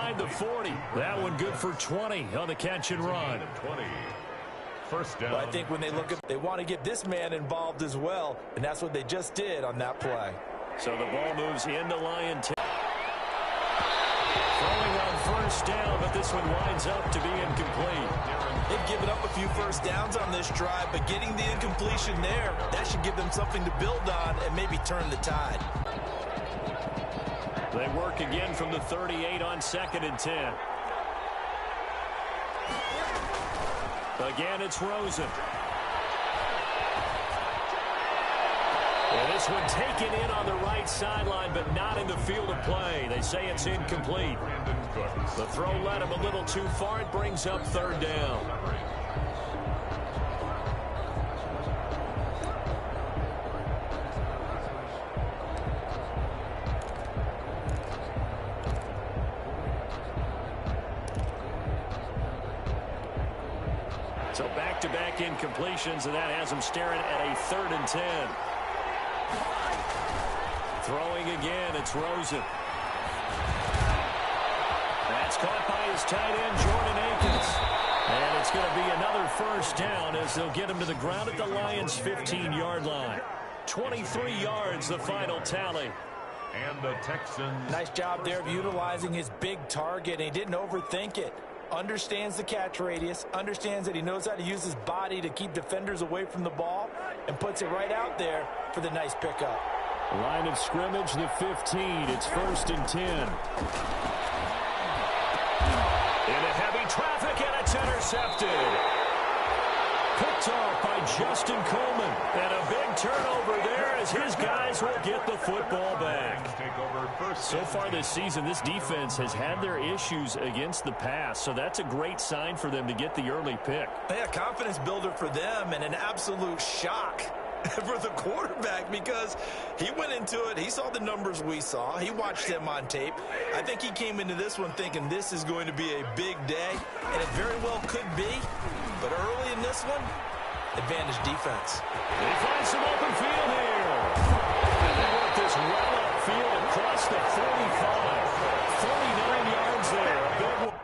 inside the 40. That one good for 20 on the catch and run. 20. First down. Well, I think when they look at, they want to get this man involved as well, and that's what they just did on that play. So the ball moves into Lion. Throwing on first down, but this one winds up to be incomplete. They've given up a few first downs on this drive, but getting the incompletion there, that should give them something to build on and maybe turn the tide. They work again from the 38 on 2nd and 10. Again, it's Rosen. And this one taken in on the right sideline, but not in the field of play. They say it's incomplete. The throw led him a little too far. It brings up 3rd down. So back-to-back incompletions, and that has him staring at a 3rd and 10. Throwing again, it's Rosen. That's caught by his tight end, Jordan Akins. And it's going to be another first down as they'll get him to the ground at the Lions' 15-yard line. 23 yards, the final tally. And the Texans. Nice job there of utilizing his big target, and he didn't overthink it. Understands the catch radius, understands that he knows how to use his body to keep defenders away from the ball, and puts it right out there for the nice pickup. Line of scrimmage, the 15. It's 1st and 10. Into heavy traffic, and it's intercepted. Picked off by Justin Coleman. And a big turnover there as his guys will get the football back. So far this season, this defense has had their issues against the pass, so that's a great sign for them to get the early pick. Yeah, confidence builder for them, and an absolute shock for the quarterback because he went into it. He saw the numbers we saw. He watched them on tape. I think he came into this one thinking this is going to be a big day, and it very well could be. But early in this one, advantage defense. They find some open field here. And they work this well upfield across the 45. 49 yards there. A big one.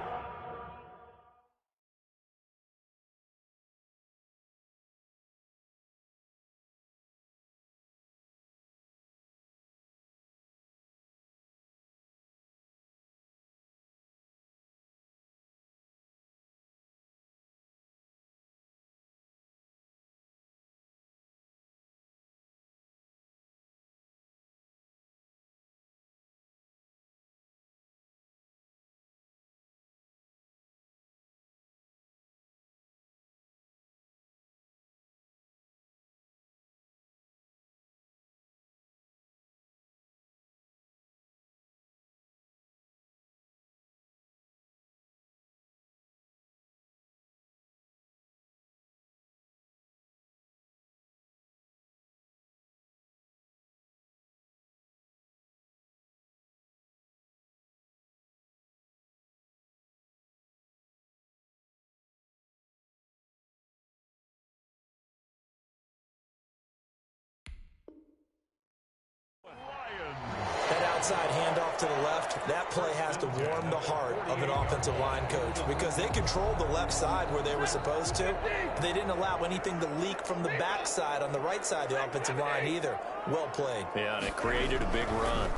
That outside handoff to the left, that play has to warm the heart of an offensive line coach because they controlled the left side where they were supposed to. They didn't allow anything to leak from the backside on the right side of the offensive line either. Well played. Yeah, and it created a big run.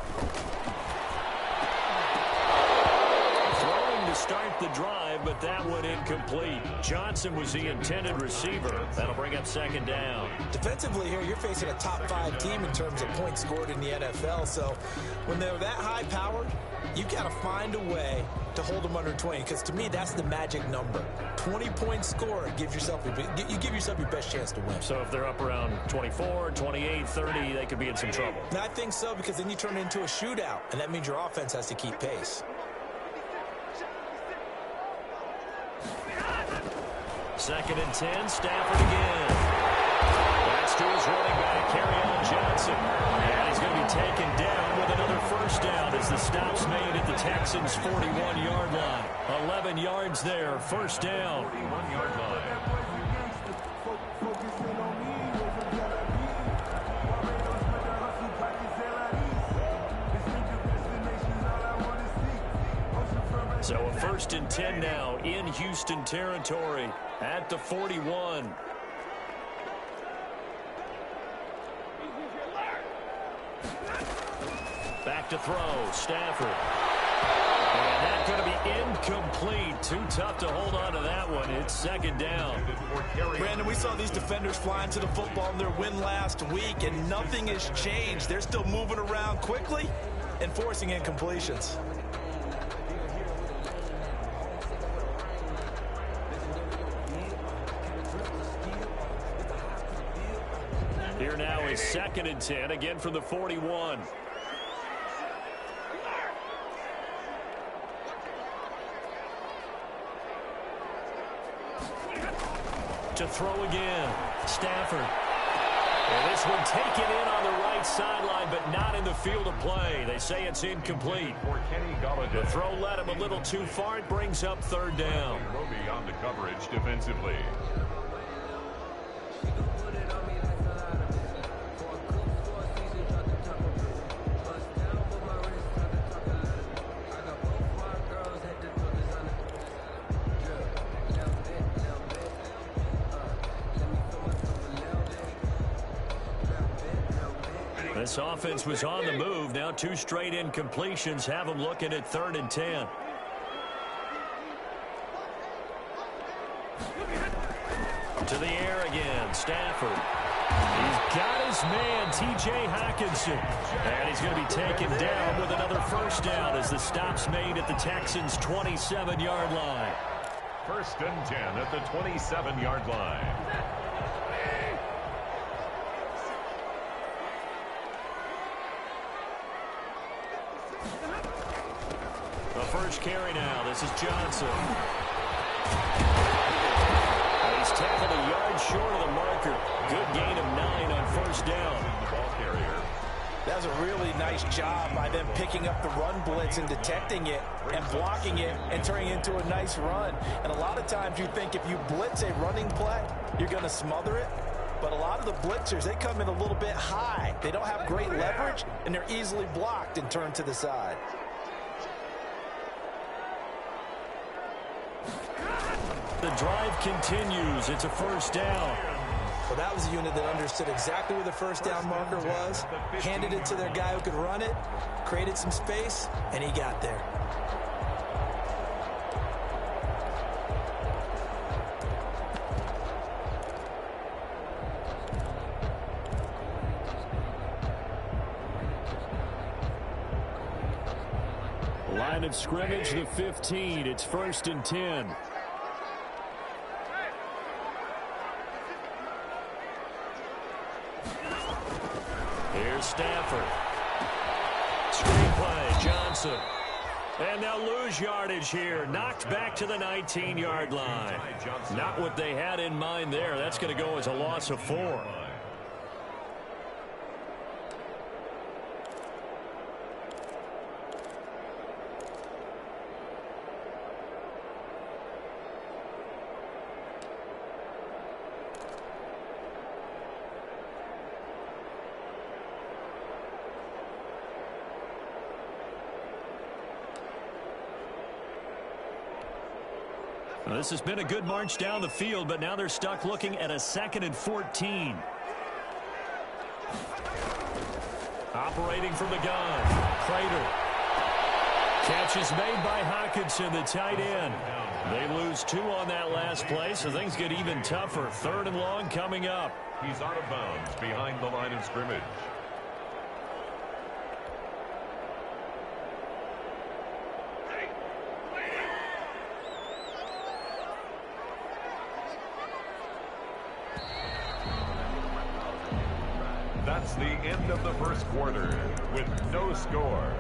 Throwing to start the drive, but that one incomplete. Johnson was the intended receiver. That'll bring up 2nd down. Defensively here, you're facing a top-5 team in terms of points scored in the NFL. So when they're that high-powered, you've got to find a way to hold them under 20. Because to me, that's the magic number. 20-point score gives yourself you give yourself your best chance to win. So if they're up around 24, 28, 30, they could be in some trouble. And I think so because then you turn it into a shootout, and that means your offense has to keep pace. 2nd and 10, Stafford again. That's to his running back, Kerryon Johnson. And he's going to be taken down with another first down as the stop's made at the Texans' 41-yard line. 11 yards there, first down. 41-yard line. So a 1st and 10 now in Houston territory at the 41. Back to throw, Stafford. And that's going to be incomplete. Too tough to hold on to that one. It's 2nd down. Brandon, we saw these defenders flying to the football in their win last week, and nothing has changed. They're still moving around quickly and forcing incompletions. Here now is 2nd and 10, again from the 41. To throw again, Stafford. And this one taken in on the right sideline, but not in the field of play. They say it's incomplete. The throw led him a little too far. It brings up 3rd down. Roby on the coverage defensively. This offense was on the move. Now 2 straight incompletions have them looking at 3rd and 10. To the air again, Stafford. He's got his man, T.J. Hockenson. And he's going to be taken down with another 1st down as the stop's made at the Texans' 27-yard line. 1st and 10 at the 27-yard line. The first carry now. This is Johnson. He's tackled a yard short of the marker. Good gain of 9 on 1st down. The ball carrier. That was a really nice job by them picking up the run blitz and detecting it and blocking it and turning it into a nice run. And a lot of times you think if you blitz a running play, you're going to smother it. But a lot of the blitzers, they come in a little bit high. They don't have great leverage, and they're easily blocked and turned to the side. The drive continues. It's a 1st down. Well, that was a unit that understood exactly where the 1st down marker was, handed it to their guy who could run it, created some space, and he got there. Line of scrimmage, the 15. It's 1st and 10. Here's Stafford. Screenplay, Johnson. And they'll lose yardage here. Knocked back to the 19-yard line. Not what they had in mind there. That's going to go as a loss of 4. Well, this has been a good march down the field, but now they're stuck looking at a 2nd and 14. Operating from the gun, Prater. Catch is made by Hockenson, the tight end. They lose 2 on that last play, so things get even tougher. 3rd and long coming up. He's out of bounds behind the line of scrimmage. That's the end of the 1st quarter with no score.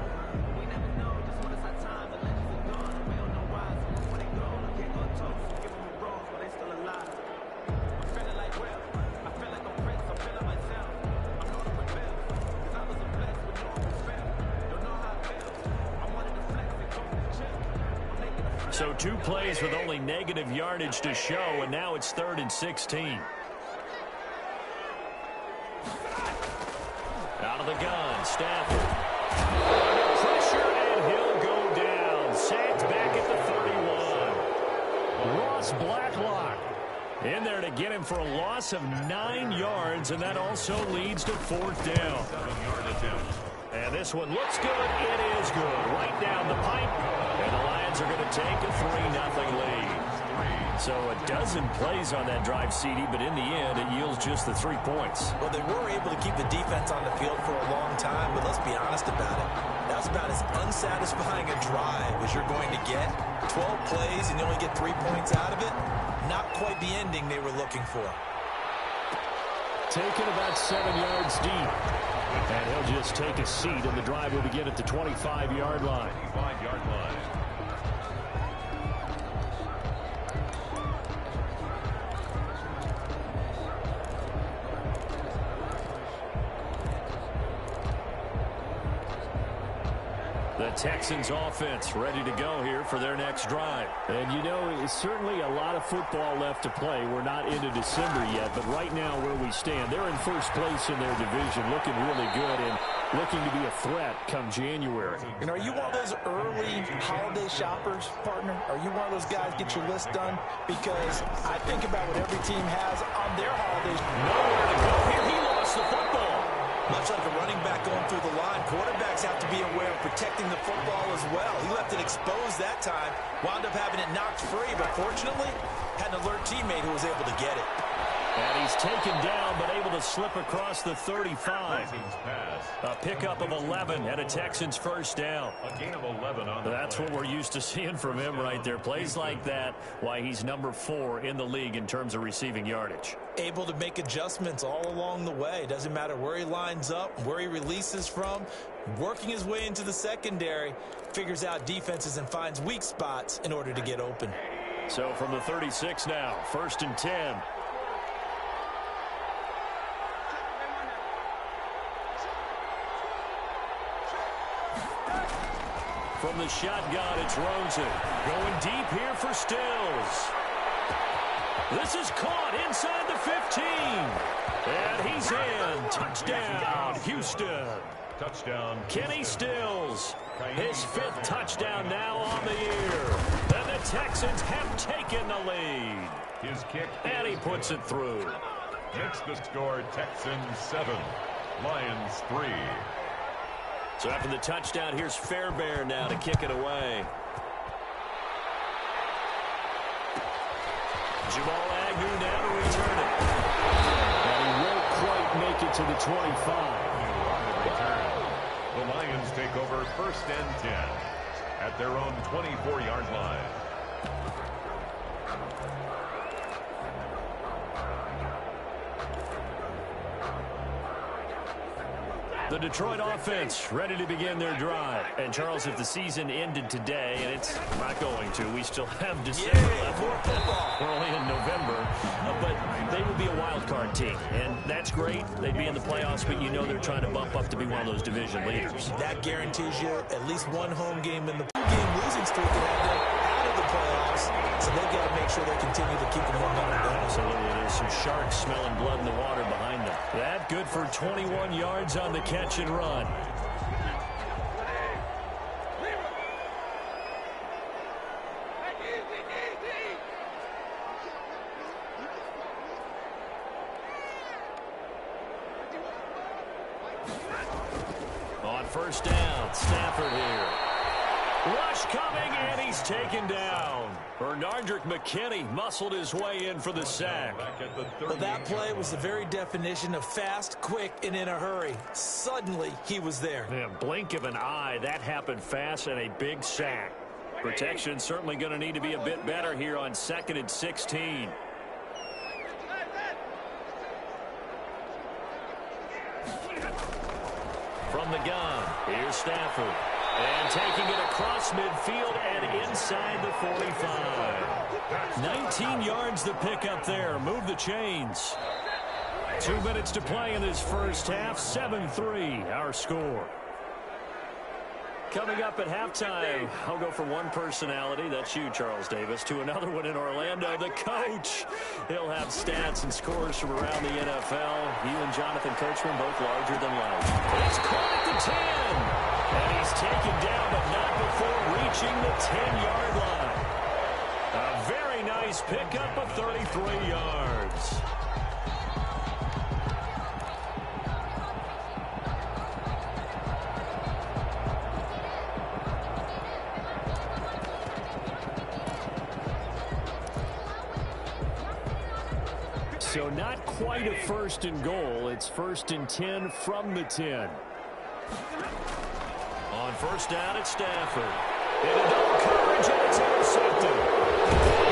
So 2 plays with only negative yardage to show, and now it's 3rd and 16. Out of the gun, Stafford. Under pressure, and he'll go down. Sacked back at the there to get him for a loss of 9 yards, and that also leads to 4th down. 7-yard attempt. And this one looks good. It is good. Right down the pipe. And the Lions are going to take a 3-0 lead. So a dozen plays on that drive, CD, but in the end, it yields just the 3 points. Well, they were able to keep the defense on the field for a long time, but let's be honest about it. That's about as unsatisfying a drive as you're going to get. 12 plays and you only get 3 points out of it. Not quite the ending they were looking for. Taken about 7 yards deep. And he'll just take a seat, and the drive will begin at the 25-yard line. 25-yard line. The Texans offense ready to go here for their next drive. And you know, it's certainly a lot of football left to play. We're not into December yet, but right now where we stand, they're in first place in their division, looking really good and looking to be a threat come January. And are you one of those early holiday shoppers, partner? Are you one of those guys get your list done? Because I think about what every team has on their holidays. Nowhere to go here. He lost the football. Much like a running back going through the line, quarterbacks have to be aware of protecting the football as well. He left it exposed that time, wound up having it knocked free, but fortunately, had an alert teammate who was able to get it. And he's taken down, but able to slip across the 35. Pass. A pickup of 11 and a Texans first down. A gain of 11 on the That's play. what we're used to seeing from him right there. Plays like that, why he's number 4 in the league in terms of receiving yardage. Able to make adjustments all along the way. Doesn't matter where he lines up, where he releases from. Working his way into the secondary, figures out defenses and finds weak spots in order to get open. So from the 36 now, 1st and 10. From the shotgun, it's Rosen. Going deep here for Stills. This is caught inside the 15. And he's in. Touchdown, Houston. Touchdown. Kenny Stills. His 5th touchdown now on the year. And the Texans have taken the lead. His kick. And he puts it through. Makes the score Texans 7, Lions 3. So after the touchdown, here's Fairbairn now to kick it away. Jamal Agnew now to return it. And he won't quite make it to the 25. The Lions take over 1st and 10 at their own 24-yard line. The Detroit offense ready to begin their drive. And, Charles, if the season ended today, and it's not going to, we still have December left. We're only in November. But they would be a wild card team. And that's great. They'd be in the playoffs, but you know they're trying to bump up to be one of those division leaders. That guarantees you at least one home game in the two-game losing streak that have them out of the playoffs. So they've got to make sure they continue to keep the momentum going. Absolutely. There's some sharks smelling blood in the water behind them. That good for 21 yards on the catch and run. On 1st down, Stafford here. Rush coming, and he's taken down. Bernardrick McKinney muscled his way in for the sack. Well, that play was the very definition of fast, quick, and in a hurry. Suddenly, he was there. Yeah, blink of an eye, that happened fast, and a big sack. Protection certainly going to need to be a bit better here on 2nd and 16. From the gun, here's Stafford. And taking it across midfield and inside the 45. 19 yards the pick up there. Move the chains. 2 minutes to play in this first half. 7-3 our score. Coming up at halftime, I'll go from one personality, that's you, Charles Davis, to another one in Orlando, the coach. He'll have stats and scores from around the NFL. You and Jonathan Coachman, both larger than life. It's caught at the 10. And he's taken down, but not before reaching the 10-yard line. A very nice pickup of 33 yards. So not quite a first and goal. It's 1st and 10 from the 10. On first down, it's Stafford. In a double coverage, and it's intercepted.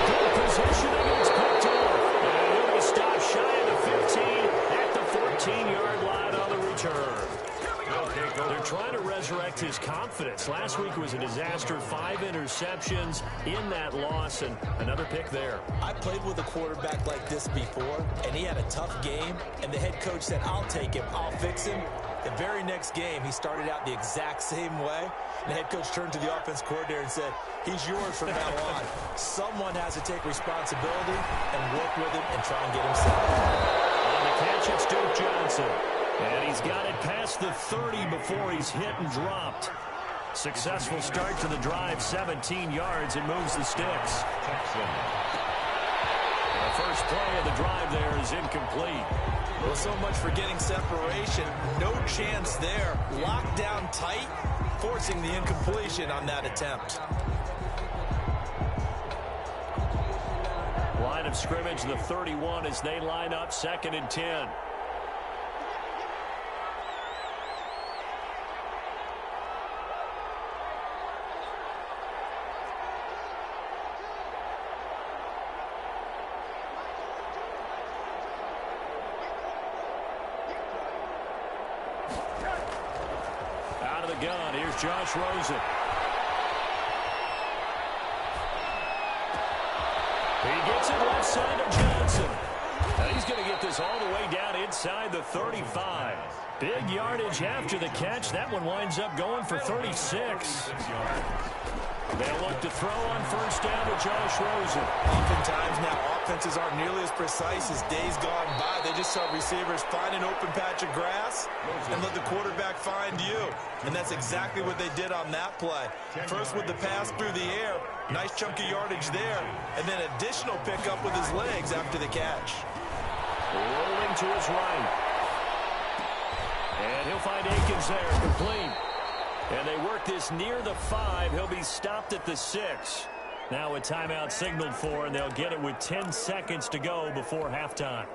Good positioning, and it's picked off. And he'll be stopped shy of the 15 at the 14-yard line on the return. They're trying to resurrect his confidence. Last week was a disaster. 5 interceptions in that loss, and another pick there. I played with a quarterback like this before, and he had a tough game, and the head coach said, I'll take him, I'll fix him. The very next game, he started out the exact same way. The head coach turned to the offense coordinator and said, he's yours from now on. Someone has to take responsibility and work with him and try and get him set. On the catch, it's Duke Johnson. And he's got it past the 30 before he's hit and dropped. Successful start to the drive, 17 yards, and moves the sticks. The first play of the drive there is incomplete. Well, so much for getting separation. No chance there. Locked down tight, forcing the incompletion on that attempt. Line of scrimmage, the 31 as they line up 2nd and 10. Gun. Here's Josh Rosen. He gets it left side of Johnson. Now he's going to get this all the way down inside the 35. Big yardage after the catch. That one winds up going for 36. They'll look to throw on first down to Josh Rosen. Oftentimes now, offenses aren't nearly as precise as days gone by. They just saw receivers find an open patch of grass and let the quarterback find you. And that's exactly what they did on that play. First with the pass through the air, nice chunky yardage there, and then additional pickup with his legs after the catch. Rolling to his right. And he'll find Akins there, complete. And they work this near the 5. He'll be stopped at the 6. Now a timeout signaled for, and they'll get it with 10 seconds to go before halftime.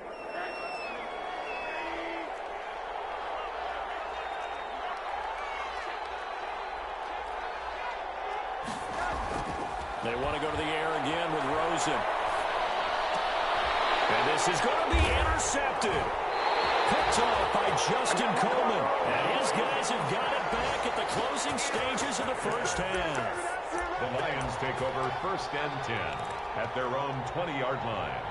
They want to go to the air again with Rosen. And this is going to be intercepted. Picked off by Justin Coleman. And his guys have got it back at the closing stages of the first half. The Lions take over 1st and 10 at their own 20-yard line.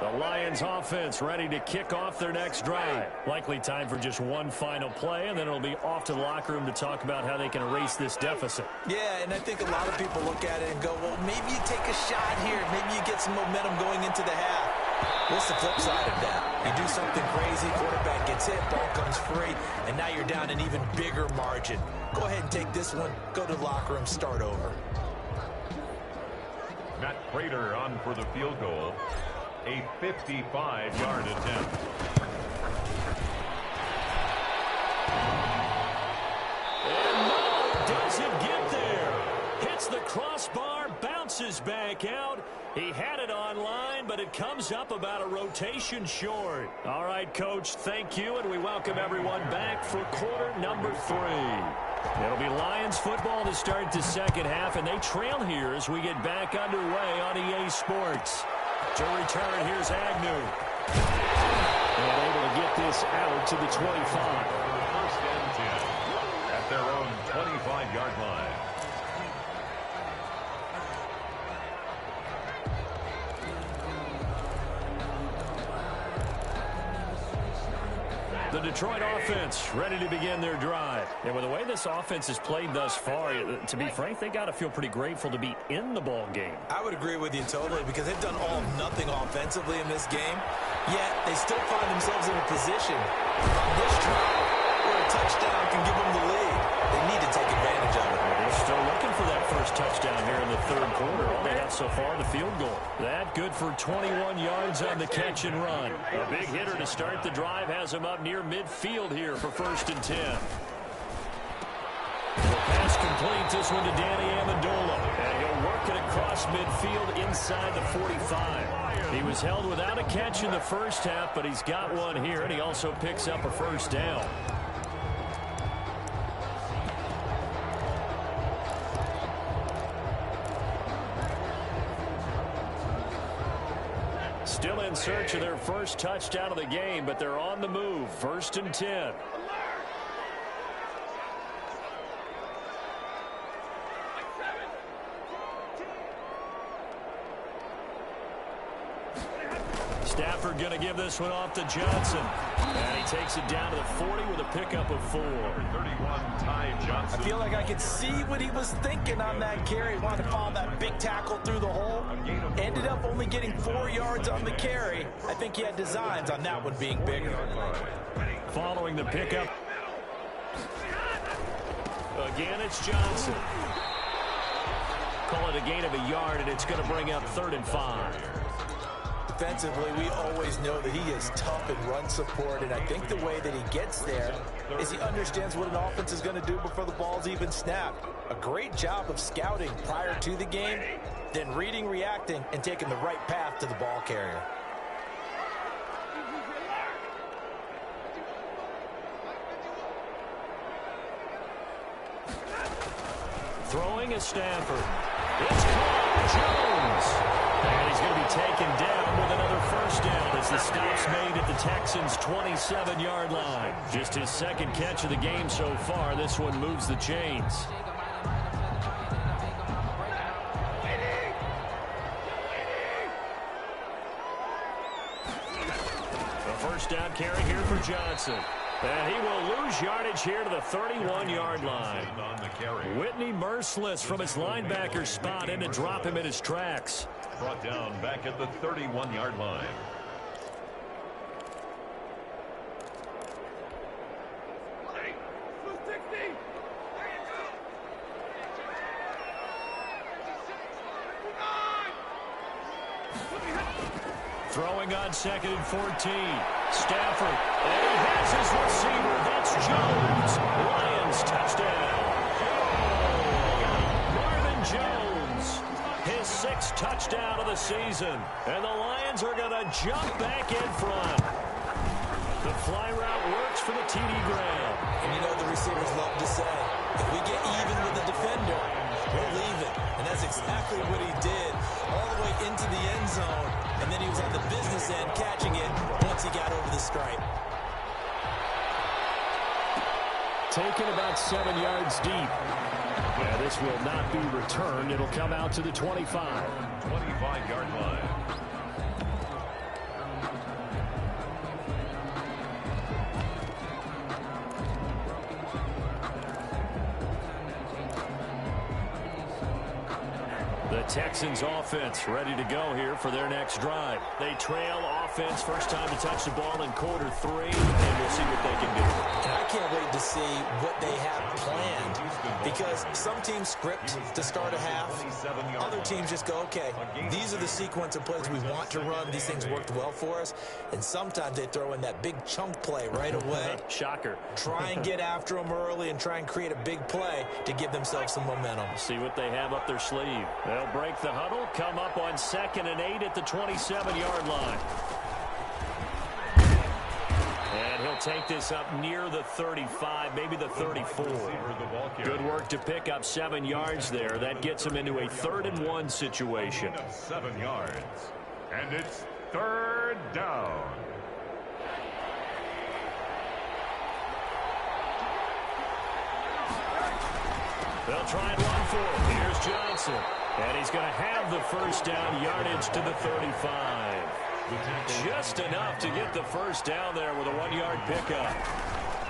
The Lions offense ready to kick off their next drive. Likely time for just one final play, and then it'll be off to the locker room to talk about how they can erase this deficit. Yeah, and I think a lot of people look at it and go, well, maybe you take a shot here. Maybe you get some momentum going into the half. What's the flip side of that? You do something crazy, quarterback gets hit, ball comes free, and now you're down an even bigger margin. Go ahead and take this one, go to the locker room, start over. Matt Prater on for the field goal. A 55-yard attempt. And no, doesn't get there. Hits the crossbar, bounces back out. He had it online, but it comes up about a rotation short. All right, Coach, thank you, and we welcome everyone back for quarter number 3. It'll be Lions football to start the second half, and they trail here as we get back underway on EA Sports. To return, here's Agnew. And able to get this out to the 25. 1st and 10 at their own 25-yard line. The Detroit offense ready to begin their drive. And with the way this offense has played thus far, to be frank, they got to feel pretty grateful to be in the ball game. I would agree with you totally because they've done all of nothing offensively in this game, yet they still find themselves in a position on this drive where a touchdown can give them the lead. They need to take advantage of it. They're still looking for that first touchdown here in the third quarter. All they have so far, the field goal. That good for 21 yards on the catch and run. A big hitter to start the drive has him up near midfield here for 1st and 10. The pass complete, this one to Danny Amendola. And he'll work it across midfield inside the 45. He was held without a catch in the first half, but he's got one here, and he also picks up a first down. Still in search of their first touchdown of the game, but they're on the move. 1st and 10. Stafford going to give this one off to Johnson. And he takes it down to the 40 with a pickup of 4. 31, Ty Johnson. I feel like I could see what he was thinking on that carry. He wanted to follow that big tackle through the hole. Ended up only getting 4 yards on the carry. I think he had designs on that one being bigger. Following the pickup. Again, it's Johnson. Call it a gain of a yard, and it's going to bring up 3rd and 5. Defensively, we always know that he is tough in run support, and I think the way that he gets there is he understands what an offense is going to do before the ball's even snapped. A great job of scouting prior to the game, then reading, reacting, and taking the right path to the ball carrier. Throwing is Stafford. It's caught. Jones. And he's going to be taken down with another first down as the stop's made at the Texans' 27-yard line. Just his second catch of the game so far. This one moves the chains. A first down carry here for Johnson. And he will lose yardage here to the 31-yard line. Whitney merciless from his linebacker spot in to drop him in his tracks. Brought down back at the 31-yard line. Throwing on 2nd and 14. Stafford. And he has his receiver. That's Jones. Lions touchdown. Marvin Jones. His 6th touchdown of the season. And the Lions are going to jump back in front. The fly route works for the TD Graham. And you know the receivers love to say, if we get even with the defender, we'll leave it. And that's exactly what he did all the way into the end zone. And then he was on the business end catching it once he got over the stripe. Taken about 7 yards deep. Yeah, this will not be returned. It'll come out to the 25. 25-yard line. The Texans offense ready to go here for their next drive. They trail offense, first time to touch the ball in quarter 3, and we'll see what they can do. And I can't wait to see what they have planned, because some teams script to start a half. Other teams just go, okay, these are the sequence of plays we want to run. These things worked well for us. And sometimes they throw in that big chunk play right away. Shocker. Try and get after them early and try and create a big play to give themselves some momentum. See what they have up their sleeve. They'll break the huddle, come up on 2nd and 8 at the 27-yard line. And he'll take this up near the 35, maybe the 34. Good work to pick up 7 yards there. That gets him into a 3rd and 1 situation. 7 yards. And it's 3rd down. They'll try and run for it. Here's Johnson. And he's going to have the first down, yardage to the 35. Just enough to get the first down there with a 1-yard pickup.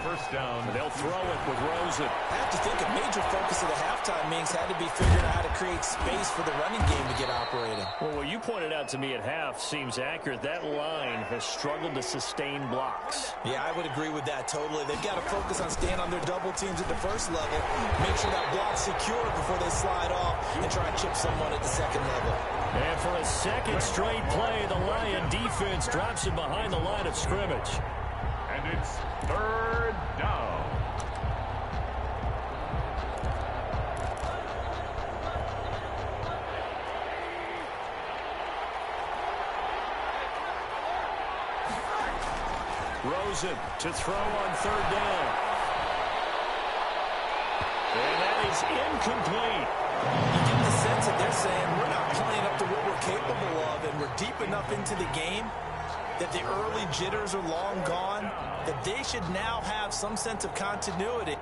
First down. They'll throw it with Rosen. I have to think a major focus of the halftime meetings had to be figuring out how to create space for the running game to get operating. Well, what you pointed out to me at half seems accurate. That line has struggled to sustain blocks. Yeah, I would agree with that totally. They've got to focus on staying on their double teams at the first level, make sure that block's secure before they slide off and try and chip someone at the second level. And for a second straight play, the Lion defense drops him behind the line of scrimmage. And it's third down. Rosen to throw on third down. And that is incomplete. You get the sense that they're saying we're not playing up to what we're capable of, and we're deep enough into the game that the early jitters are long gone, that they should now have some sense of continuity.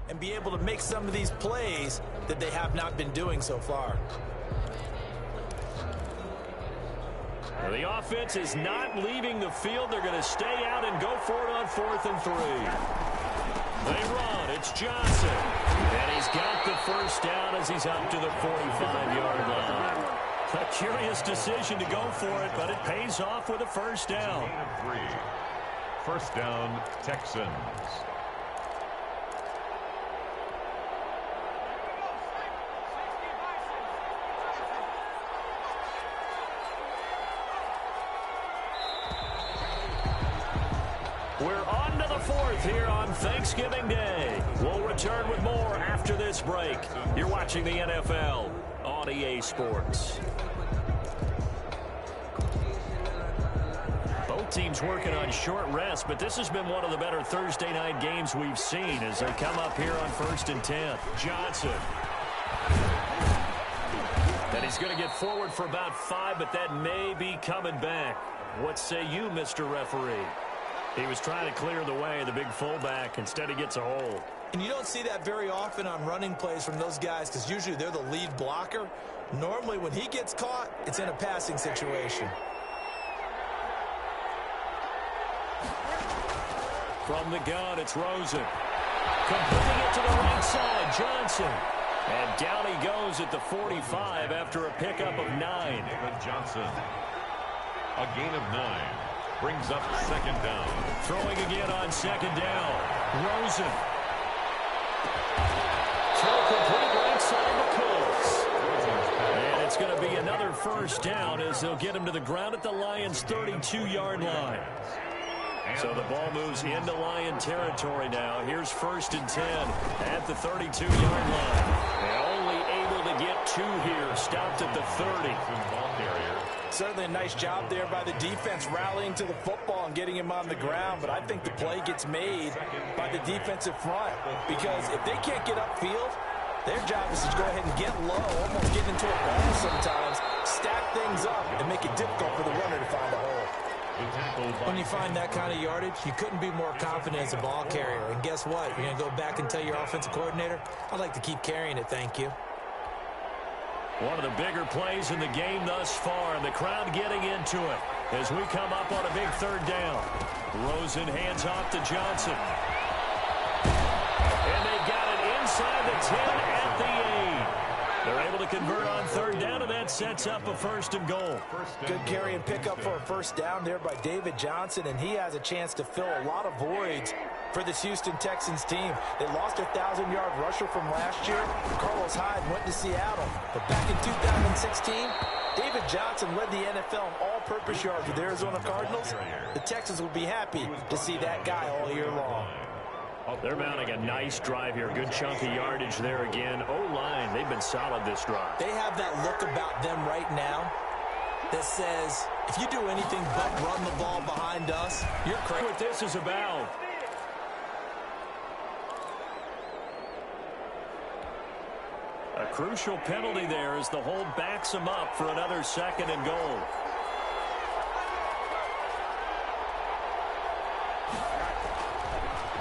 And be able to make some of these plays that they have not been doing so far. Well, the offense is not leaving the field. They're going to stay out and go for it on 4th and 3. They run. It's Johnson. And he's got the first down as he's up to the 45-yard line. A curious decision to go for it, but it pays off with a first down. Gain of 3. First down, Texans. We're on to the 4th here on Thanksgiving Day. We'll return with more after this break. You're watching the NFL on EA Sports. Both teams working on short rest, but this has been one of the better Thursday night games we've seen as they come up here on 1st and 10. Johnson. And he's going to get forward for about 5, but that may be coming back. What say you, Mr. Referee? He was trying to clear the way, the big fullback. Instead, he gets a hold. And you don't see that very often on running plays from those guys because usually they're the lead blocker. Normally, when he gets caught, it's in a passing situation. From the gun, it's Rosen. Completing it to the right side, Johnson. And down he goes at the 45 after a pickup of 9. David Johnson. A gain of 9. Brings up second down. Throwing again on second down. Rosen. Throw complete right side to Colts. And it's going to be another first down as they'll get him to the ground at the Lions' 32-yard line. So the ball moves into Lion territory now. Here's 1st and 10 at the 32-yard line. They're only able to get 2 here. Stopped at the 30. Certainly a nice job there by the defense rallying to the football and getting him on the ground, but I think the play gets made by the defensive front because if they can't get upfield, their job is to go ahead and get low, almost get into a ball sometimes, stack things up, and make it difficult for the runner to find a hole. When you find that kind of yardage, you couldn't be more confident as a ball carrier. And guess what? You're going to go back and tell your offensive coordinator, I'd like to keep carrying it, thank you. One of the bigger plays in the game thus far, and the crowd getting into it as we come up on a big 3rd down. Rosen hands off to Johnson. And they got it inside the 10 at the 8. They're able to convert on 3rd down, and that sets up a 1st and goal. Good carry and pickup for a first down there by David Johnson, and he has a chance to fill a lot of voids for this Houston Texans team. They lost their 1,000-yard rusher from last year. Carlos Hyde went to Seattle. But back in 2016, David Johnson led the NFL in all-purpose yards with the Arizona Cardinals. The Texans will be happy to see that guy all year long. They're mounting a nice drive here. Good chunk of yardage there again. O-line, they've been solid this drive. They have that look about them right now that says, if you do anything but run the ball behind us, you're crazy. What this is about. A crucial penalty there as the hold backs him up for another 2nd and goal.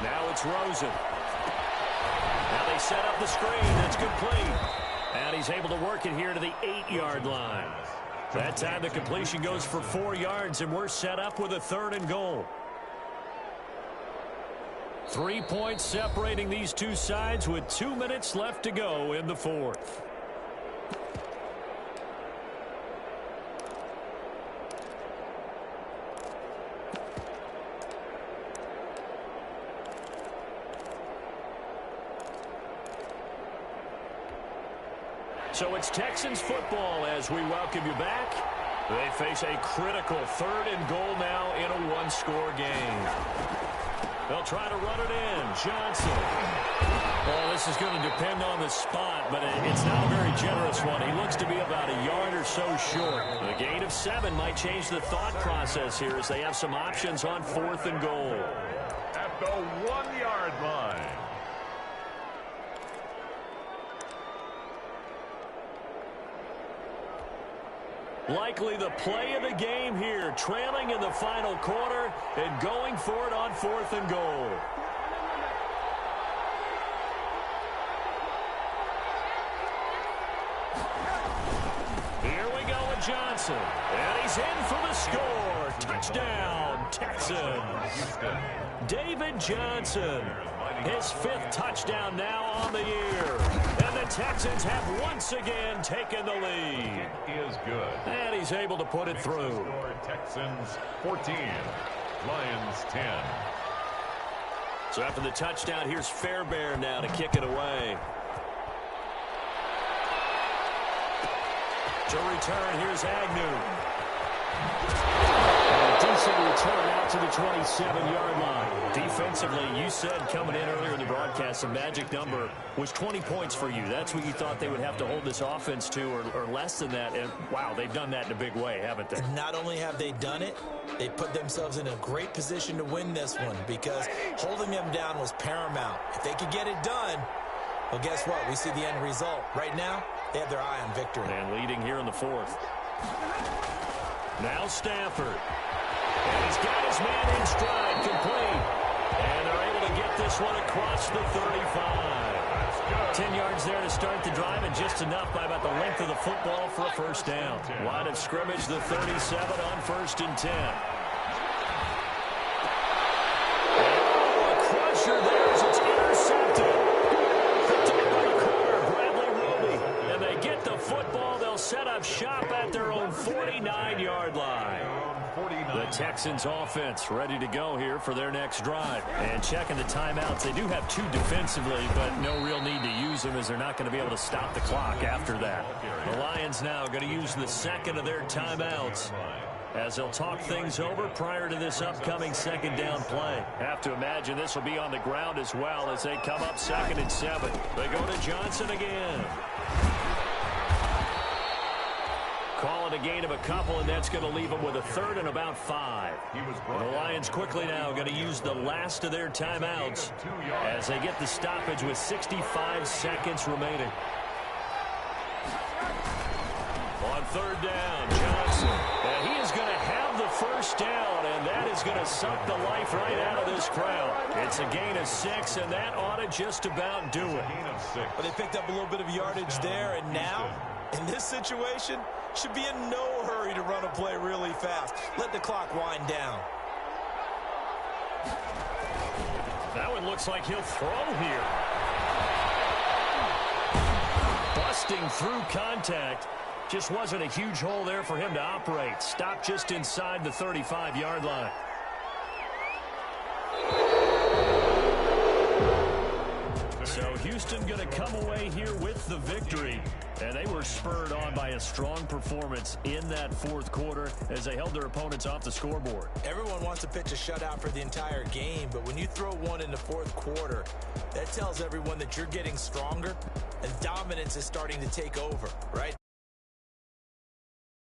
Now it's Rosen. Now they set up the screen. That's complete. And he's able to work it here to the 8-yard line. That time the completion goes for 4 yards, and we're set up with a 3rd and goal. 3 points separating these two sides with 2 minutes left to go in the 4th. So it's Texans football as we welcome you back. They face a critical 3rd and goal now in a 1-score game. They'll try to run it in. Johnson. Well, this is going to depend on the spot, but it's not a very generous one. He looks to be about a yard or so short. The gain of 7 might change the thought process here as they have some options on 4th and goal. At the 1-yard line. Likely the play of the game here, trailing in the final quarter and going for it on 4th and goal. Here we go with Johnson, and he's in for the score. Touchdown, Texans. David Johnson, his 5th touchdown now on the year. And the Texans have once again taken the lead. It is good. And he's able to put it through. Score, Texans 14, Lions 10. So after the touchdown, here's Fairbairn now to kick it away. To return, here's Agnew. Decent return out to the 27-yard line. Defensively, you said coming in earlier in the broadcast, the magic number was 20 points for you. That's what you thought they would have to hold this offense to, or less than that. And, wow, they've done that in a big way, haven't they? And not only have they done it, they put themselves in a great position to win this one because holding them down was paramount. If they could get it done, well, guess what? We see the end result. Right now, they have their eye on victory. And leading here in the 4th. Now Stafford. And he's got his man in stride, complete. And they're able to get this one across the 35. 10 yards there to start the drive, and just enough by about the length of the football for a 1st down. Line of scrimmage, the 37 on 1st and 10. Oh, a crusher there as it's intercepted. Picked up by the corner, Bradley Roby. And they get the football. They'll set up shop at their own 49-yard line. The Texans offense ready to go here for their next drive. And checking the timeouts, they do have 2 defensively, but no real need to use them as they're not going to be able to stop the clock after that. The Lions now going to use the 2nd of their timeouts as they'll talk things over prior to this upcoming 2nd down play. Have to imagine this will be on the ground as well as they come up 2nd and 7. They go to Johnson again. Call it a gain of a couple, and that's going to leave them with a 3rd and about 5. And the Lions quickly now going to use the last of their timeouts as they get the stoppage with 65 seconds remaining. On 3rd down, Johnson. And he is going to have the 1st down, and that is going to suck the life right out of this crowd. It's a gain of 6, and that ought to just about do it. But they picked up a little bit of yardage there, and now, in this situation, should be in no hurry to run a play really fast. Let the clock wind down. That one looks like he'll throw here. Busting through contact. Just wasn't a huge hole there for him to operate. Stopped just inside the 35-yard line. So Houston going to come away here with the victory. And they were spurred on by a strong performance in that 4th quarter as they held their opponents off the scoreboard. Everyone wants to pitch a shutout for the entire game, but when you throw one in the 4th quarter, that tells everyone that you're getting stronger and dominance is starting to take over, right?